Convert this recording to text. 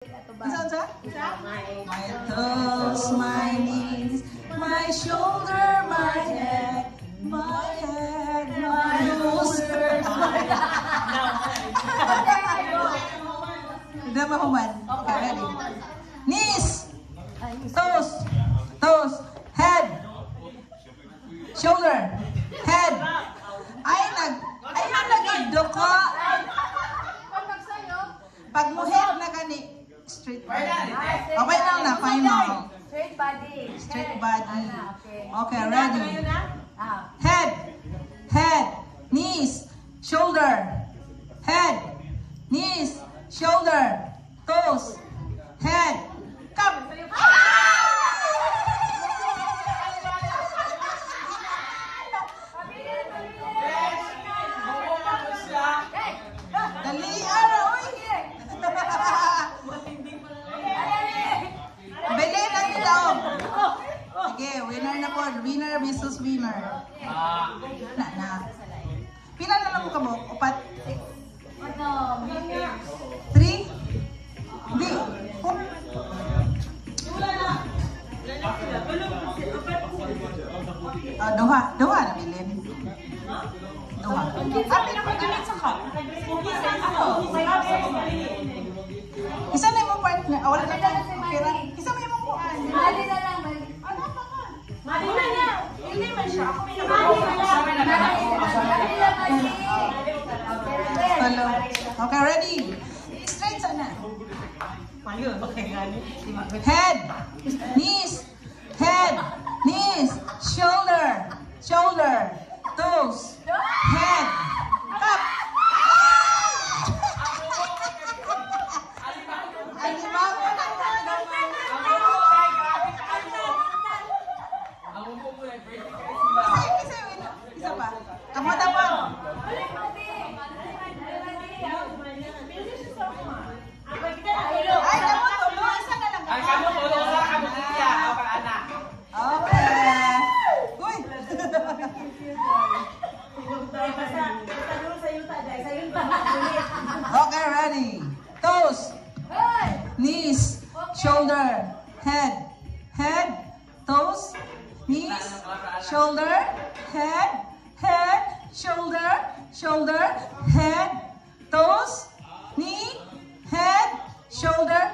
My toes, my knees, my shoulder, my head, my shoulders, my... Udah mahuman. Okay, ready. Knees, toes, head, shoulder, head. Ay nagduko. Pag mo head na gani, straight body. Okay na, final. Straight body. Straight body. Okay, ready. Head, knees, shoulder, head, knees, shoulder, toes, head, come. Dali, oy. Bili na nila. Sige, winner na po. Winner versus winner. Na. Pila na lang mo ka mo? Upat? 3? Hindi. Duha na bilin. Duha. Pinakagamit sa ka. Isa na yung partner. Wala na lang. Isa mo yung kuhan. Mali na lang. Mali na lang. Hindi man siya. Ako may Hello. Okay, ready? Straight sana. Head, knees, shoulder, toes, head, up. Isa pa. Kapatapang. Ay, kamu tulo. Isa na lang. Ay, kamu tulo. Kamu siya. Ako anak. Okay. Uy. Okay, ready. Toes, knees, shoulder, head, toes, knees, shoulder, head, shoulder, head, toes, knee, head, shoulder,